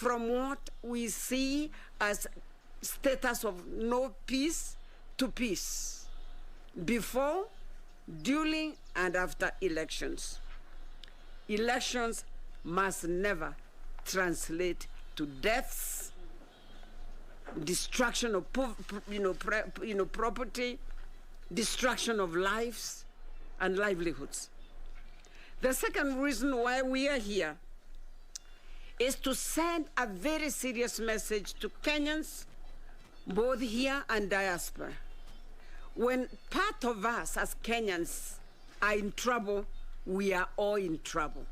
from what we see as status of no peace to peace, before, during, and after elections. Elections must never translate to deaths, destruction of property, destruction of lives and livelihoods. The second reason why we are here is to send a very serious message to Kenyans, both here and diaspora. When part of us as Kenyans are in trouble, we are all in trouble.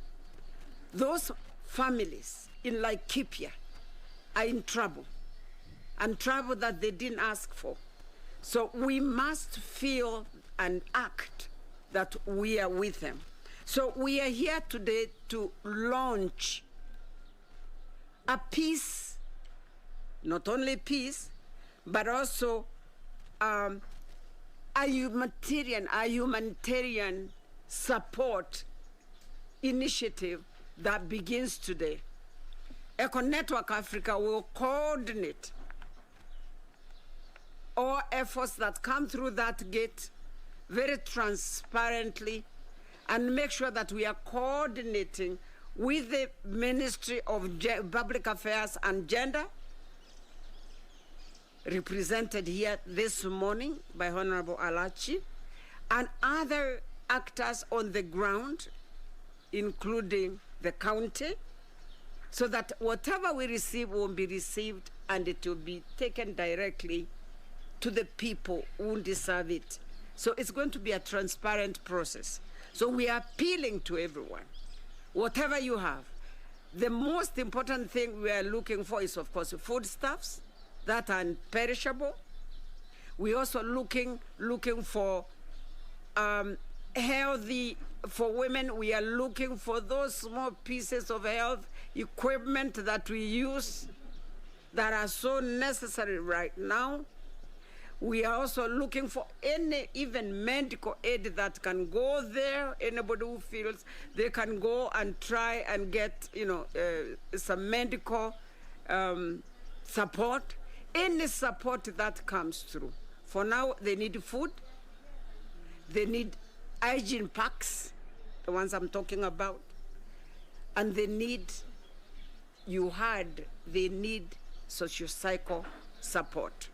Those families in Laikipia are in trouble, and trouble that they didn't ask for. So we must feel and act that we are with them. So we are here today to launch a peace, not only peace, but also a humanitarian support initiative that begins today. Eco Network Africa will coordinate all efforts that come through that gate very transparently, and make sure that we are coordinating with the Ministry of Public Affairs and Gender, represented here this morning by Honorable Alachi, and other actors on the ground, including the county, so that whatever we receive will be received and it will be taken directly to the people who deserve it. So it's going to be a transparent process. So we are appealing to everyone, whatever you have. The most important thing we are looking for is, of course, foodstuffs that are perishable. We're also looking for healthy, for women, we are looking for those small pieces of health equipment that we use that are so necessary right now. We are also looking for any, even medical aid that can go there. Anybody who feels they can go and try and get, some medical support. Any support that comes through. For now, they need food. They need hygiene packs, the ones I'm talking about. And they need, they need socio-psycho support.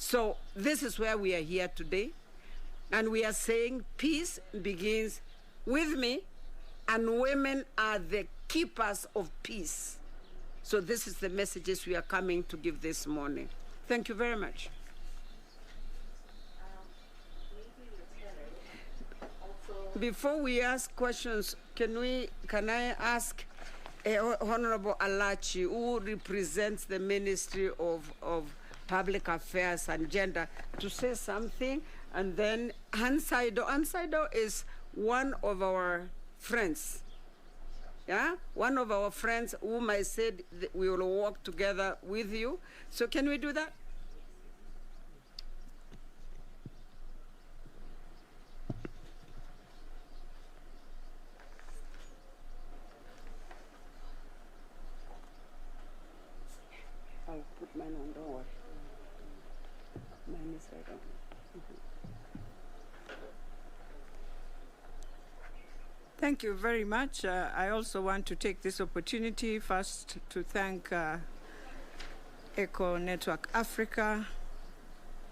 So this is where we are here today, and we are saying peace begins with me, and women are the keepers of peace. So this is the messages we are coming to give this morning. Thank you very much. Before we ask questions, can I ask Honorable Alachi, who represents the Ministry of Public Affairs and Gender, to say something, and then Hansaido is one of our friends. Yeah, one of our friends whom I said that we will work together with you. So can we do that? I'll put mine on, don't worry. Mine is right on. Thank you very much. I also want to take this opportunity first to thank Eco Network Africa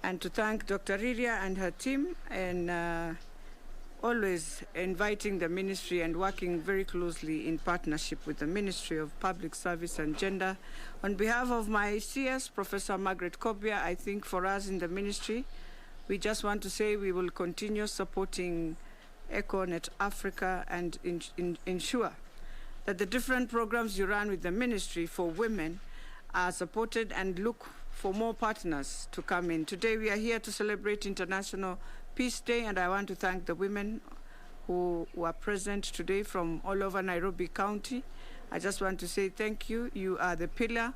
and to thank Dr. Riria and her team, and always inviting the ministry and working very closely in partnership with the Ministry of Public Service and Gender. On behalf of my CS, Professor Margaret Kobia, I think for us in the ministry, we just want to say we will continue supporting EcoNet Africa and ensure that the different programs you run with the ministry for women are supported, and look for more partners to come in. Today we are here to celebrate International Peace Day, and I want to thank the women who are present today from all over Nairobi County. I just want to say thank you. You are the pillar.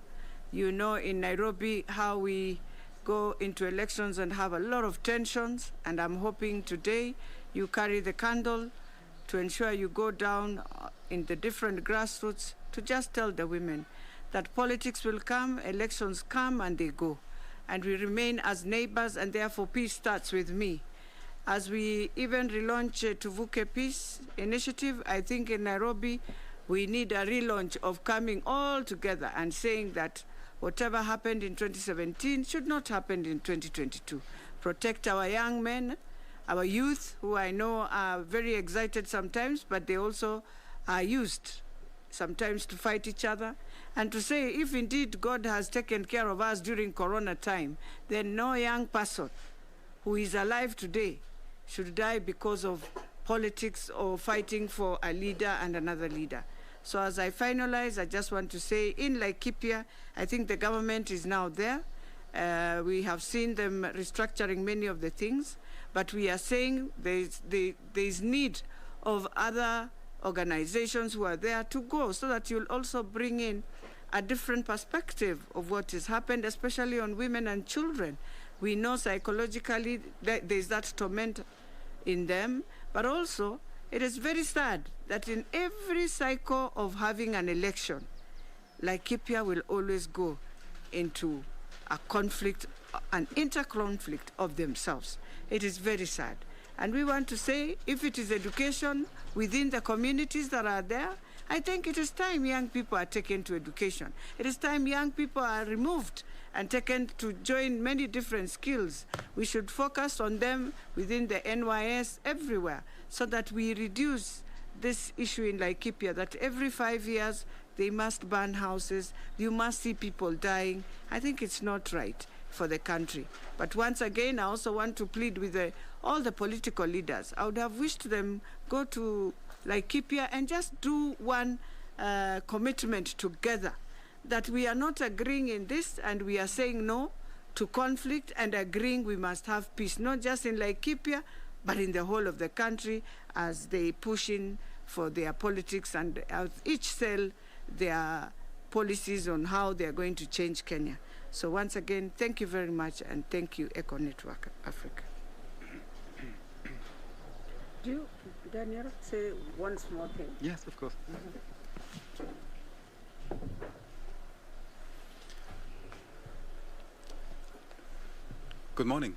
You know in Nairobi how we go into elections and have a lot of tensions, and I'm hoping today you carry the candle to ensure you go down in the different grassroots to just tell the women that politics will come, elections come and they go. And we remain as neighbors, and therefore peace starts with me. As we even relaunch Tuvuke Peace Initiative, I think in Nairobi, we need a relaunch of coming all together and saying that whatever happened in 2017 should not happen in 2022. Protect our young men, our youth, who I know are very excited sometimes, but they also are used sometimes to fight each other. And to say, if indeed God has taken care of us during Corona time, then no young person who is alive today should die because of politics or fighting for a leader and another leader. So as I finalize, I just want to say, in Laikipia, I think the government is now there. We have seen them restructuring many of the things, but we are saying there's need of other organizations who are there to go, so that you'll also bring in a different perspective of what has happened, especially on women and children. We know psychologically that there's that torment in them, but also it is very sad that in every cycle of having an election, Laikipia will always go into a conflict, an inter-conflict of themselves. It is very sad. And we want to say, if it is education within the communities that are there, I think it is time young people are taken to education. It is time young people are removed and taken to join many different skills. We should focus on them within the NYS everywhere, so that we reduce this issue in Laikipia, that every 5 years they must burn houses, you must see people dying. I think it's not right for the country. But once again, I also want to plead with all the political leaders. I would have wished them go to Laikipia and just do one commitment together, that we are not agreeing in this and we are saying no to conflict and agreeing we must have peace, not just in Laikipia, but in the whole of the country, as they push in for their politics and each sell their policies on how they are going to change Kenya. So once again, thank you very much, and thank you, Eco Network Africa. Do you, Daniel, say one small thing? Yes, of course. Good morning.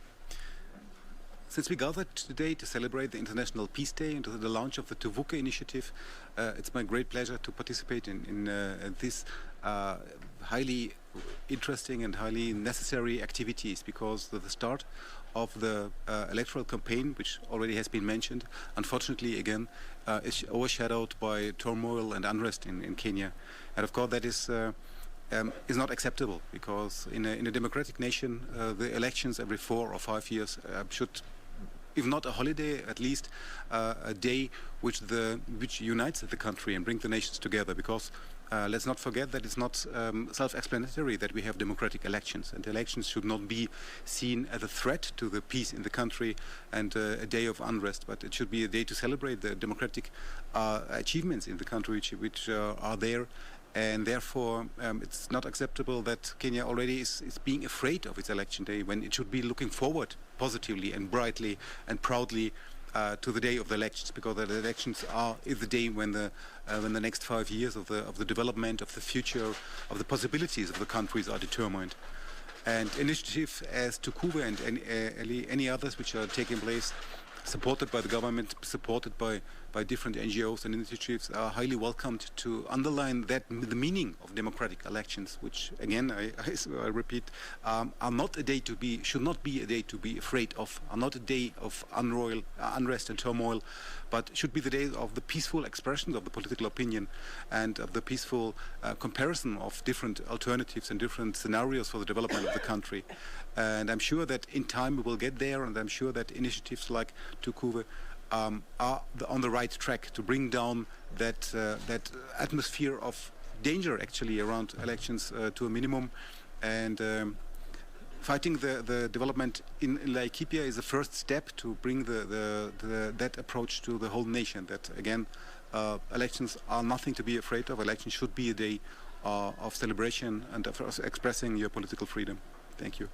Since we gathered today to celebrate the International Peace Day and the launch of the Tuvuke initiative, it's my great pleasure to participate in this highly interesting and highly necessary activities, because the start of the electoral campaign, which already has been mentioned, unfortunately again is overshadowed by turmoil and unrest in Kenya. And of course that is not acceptable, because in a democratic nation the elections every 4 or 5 years should, if not a holiday, at least a day which unites the country and brings the nations together. Because let's not forget that it's not self-explanatory that we have democratic elections, and elections should not be seen as a threat to the peace in the country and a day of unrest, but it should be a day to celebrate the democratic achievements in the country which are there. And therefore it's not acceptable that Kenya already is being afraid of its election day, when it should be looking forward positively and brightly and proudly to the day of the elections, because the elections is the day when the next 5 years of the development, of the future, of the possibilities of the countries are determined. And initiatives as Tukuve and any others which are taking place, supported by the government, supported by different NGOs and initiatives, are highly welcomed to underline that the meaning of democratic elections, which again I repeat, are not a day to be, should not be a day to be afraid of, are not a day of unrest and turmoil, but should be the day of the peaceful expression of the political opinion and of the peaceful comparison of different alternatives and different scenarios for the development of the country. And I'm sure that in time we will get there, and I'm sure that initiatives like Tukuve are on the right track to bring down that atmosphere of danger actually around elections to a minimum. And fighting the development in Laikipia is the first step to bring that approach to the whole nation, that again elections are nothing to be afraid of. Elections should be a day of celebration and of expressing your political freedom. Thank you.